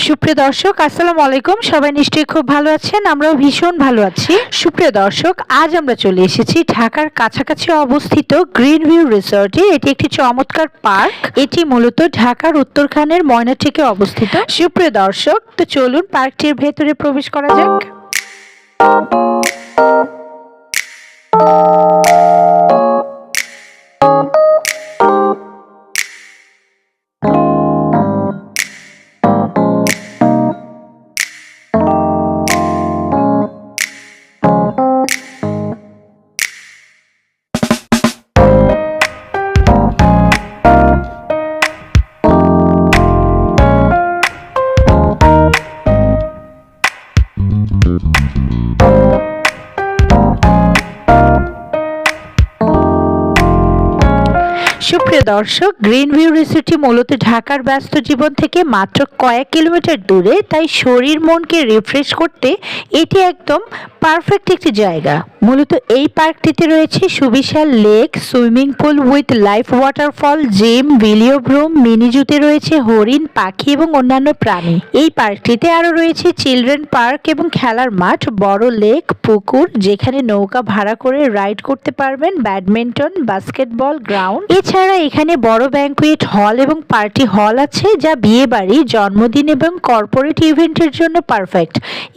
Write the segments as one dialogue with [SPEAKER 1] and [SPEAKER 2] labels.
[SPEAKER 1] সুপ্রিয় দর্শক, আসসালামু আলাইকুম। সবাই নিশ্চয়ই খুব ভালো আছেন, আমরাও ভীষণ ভালো আছি। সুপ্রিয় দর্শক, আজ আমরা চলে এসেছি ঢাকার কাছাকাছি অবস্থিত গ্রিন ভিউ রিসর্টে। এটি একটি চমৎকার পার্ক। এটি মূলত ঢাকার উত্তরখানের ময়নাটিকে অবস্থিত। সুপ্রিয় দর্শক, তো চলুন পার্কটির ভেতরে প্রবেশ করা যাক। সুপ্রিয় দর্শক, গ্রিন ভিউ রিসোর্টটি মূলত ঢাকার ব্যস্ত জীবন থেকে মাত্র কয়েক কিলোমিটার দূরে, তাই শরীর মনকে রিফ্রেশ করতে এটি একদম পারফেক্ট একটি জায়গা। মূলত এই পার্কটিতে রয়েছে সুবিশাল lake, swimming pool with life waterfall, gym, velodrome, mini জুতে রয়েছে হরিণ, পাখি এবং অন্যান্য প্রাণী। এই পার্কটিতে আরও রয়েছে চিলড্রেন পার্ক এবং খেলার মাঠ, বড় লেক, পুকুর যেখানে নৌকা ভাড়া করে রাইড করতে পারবেন, ব্যাডমিন্টন, বাস্কেটবল গ্রাউন্ড। এছাড়া এখানে বড় ব্যাংকুয়েট হল এবং পার্টি হল আছে, যা বিয়ে বাড়ি, জন্মদিন এবং কর্পোরেট ইভেন্টের জন্য পারফেক্ট।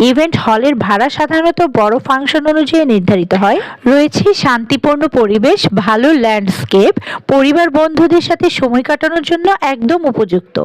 [SPEAKER 1] ইভেন্ট হলের ভাড়া সাধারণত বড় ফাংশন অনুযায়ী নির্ধারিত হয়। রয়েছে শান্তিপূর্ণ পরিবেশ, ভালো ল্যান্ডস্কেপ, পরিবার বন্ধুদের সাথে সময় কাটানোর জন্য একদম উপযুক্ত।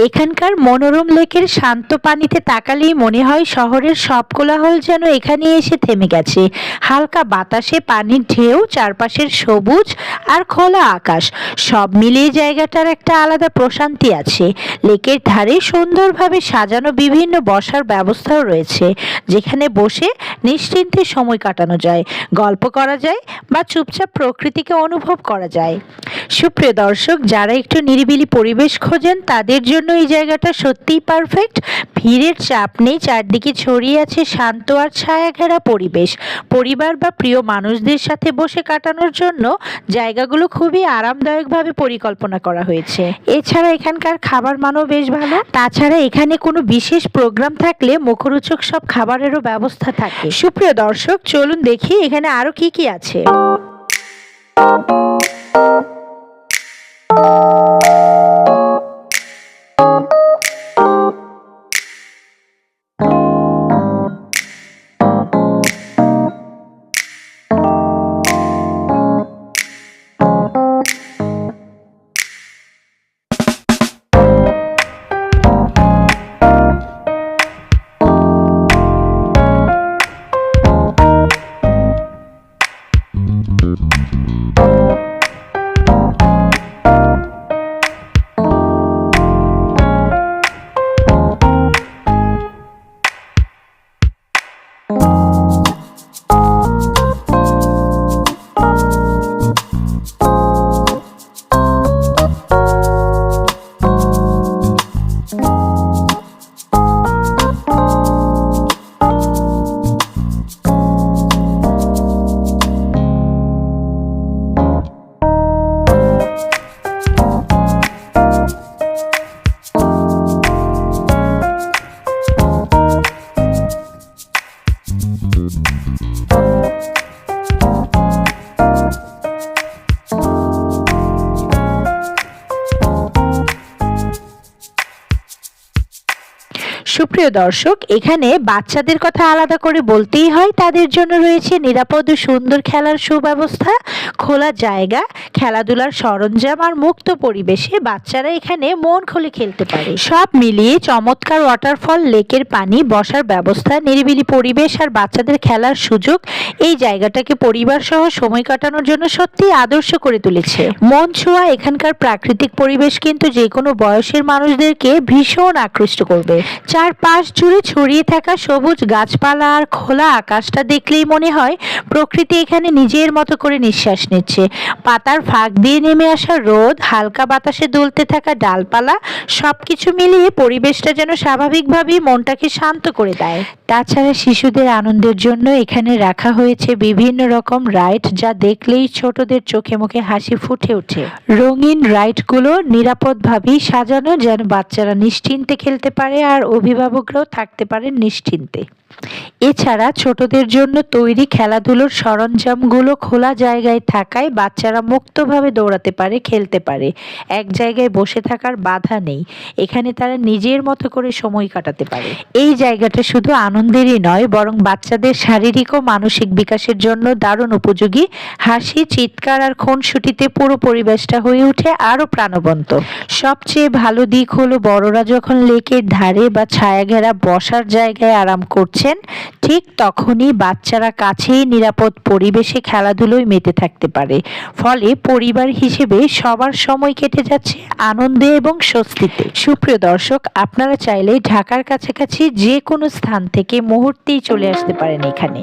[SPEAKER 1] এখানকার মনোরম লেকের শান্ত পানিতে তাকালেই মনে হয় শহরের সব কোলাহল যেন এখানে এসে থেমে গেছে। হালকা বাতাসে পানির ঢেউ, চারপাশের সবুজ আর খোলা আকাশ, সব মিলিয়ে জায়গাটার একটা আলাদা প্রশান্তি আছে। লেকের ধারে সুন্দরভাবে সাজানো বিভিন্ন বসার ব্যবস্থাও রয়েছে, যেখানে বসে নিশ্চিন্তে সময় কাটানো যায়, গল্প করা যায় বা চুপচাপ প্রকৃতিকে অনুভব করা যায়। সুপ্রিয় দর্শক, যারা একটু নিরিবিলি পরিবেশ খোঁজেন তাদের জন্য এই জায়গাটা সত্যিই পারফেক্ট। ভিড়ের চাপ নেই, চারদিকে ছড়িয়ে আছে শান্ত আর ছায়া ঘেরা পরিবেশ। পরিবার বা প্রিয় মানুষদের সাথে বসে কাটানোর জন্য জায়গাগুলো খুবই আরামদায়কভাবে পরিকল্পনা করা হয়েছে। এছাড়া এখানকার খাবার মানও বেশ ভালো। তাছাড়া এখানে কোনো বিশেষ প্রোগ্রাম থাকলে মুখরোচক সব খাবারেরও ব্যবস্থা থাকে। সুপ্রিয় দর্শক, চলুন দেখি এখানে আরো কি কি আছে। সুপ্রিয় দর্শক, এখানে বাচ্চাদের কথা আলাদা করে বলতেই হয়। তাদের জন্য রয়েছে নিরাপদ ও সুন্দর খেলার সুব্যবস্থা, খোলা জায়গা, খেলাধুলার সরঞ্জাম আর মুক্ত পরিবেশে বাচ্চারা এখানে মন খুলে খেলতে পারে। সব মিলিয়ে চমৎকার ওয়াটারফল, লেকের পানি, বসার ব্যবস্থা, নিরিবিলি পরিবেশ আর বাচ্চাদের খেলার সুযোগ এই জায়গাটাকে পরিবার সহ সময় কাটানোর জন্য সত্যি আদর্শ করে তুলেছে। মন ছোঁয়া এখানকার প্রাকৃতিক পরিবেশ কিন্তু যে কোনো বয়সের মানুষদেরকে ভীষণ আকৃষ্ট করবে। চারপাশ জুড়ে ছড়িয়ে থাকা সবুজ গাছপালা আর খোলা আকাশটা দেখলেই মনে হয় প্রকৃতি এখানে নিজের মতো করে নিঃশ্বাস নিচ্ছে। পাতার ফাঁক দিয়ে নেমে আসা রোদ, হালকা বাতাসে দুলতে থাকা ডালপালা, সবকিছু মিলিয়ে পরিবেশটা যেন স্বাভাবিকভাবেই মনটাকে শান্ত করে দেয়। তাছাড়া শিশুদের আনন্দের জন্য এখানে রাখা হয়েছে বিভিন্ন রকম রাইড, যা দেখলেই ছোটদের চোখে মুখে হাসি ফুটে ওঠে। রঙিন রাইডগুলো নিরাপদভাবেই সাজানো, যেন বাচ্চারা নিশ্চিন্তে খেলতে পারে আর অভিভাবকরাও থাকতে পারেন নিশ্চিন্তে। এছাড়া ছোটদের জন্য তৈরি খেলাধুলোর সরঞ্জামগুলো খোলা জায়গায় থাকায় বাচ্চারা মুক্তভাবে দৌড়াতে পারে, খেলতে পারে। এক জায়গায় বসে থাকার বাধা নেই, এখানে তারা নিজের মতো করে সময় কাটাতে পারে। এই জায়গাটা শুধু আনন্দেরই নয়, বরং বাচ্চাদের শারীরিক ও মানসিক বিকাশের জন্য দারুণ উপযোগী। হাসি, চিৎকার আর খুনসুটিতে পুরো পরিবেশটা হয়ে ওঠে আরো প্রাণবন্ত। সবচেয়ে ভালো দিক হলো বড়রা যখন লেকের ধারে বা ছায়াঘেরা বসার জায়গায় আরাম করছেন, ঠিক তখনই বাচ্চারা কাছেই নিরাপদ পরিবেশে খেলাধুলোয় মেতে থাকতে পারে। ফলে পরিবার হিসেবে সবার সময় কেটে যাচ্ছে আনন্দে এবং স্বস্তিতে। সুপ্রিয় দর্শক, আপনারা চাইলে ঢাকার কাছাকাছি যে কোনো স্থান থেকে মুহূর্তেই চলে আসতে পারেন এখানে।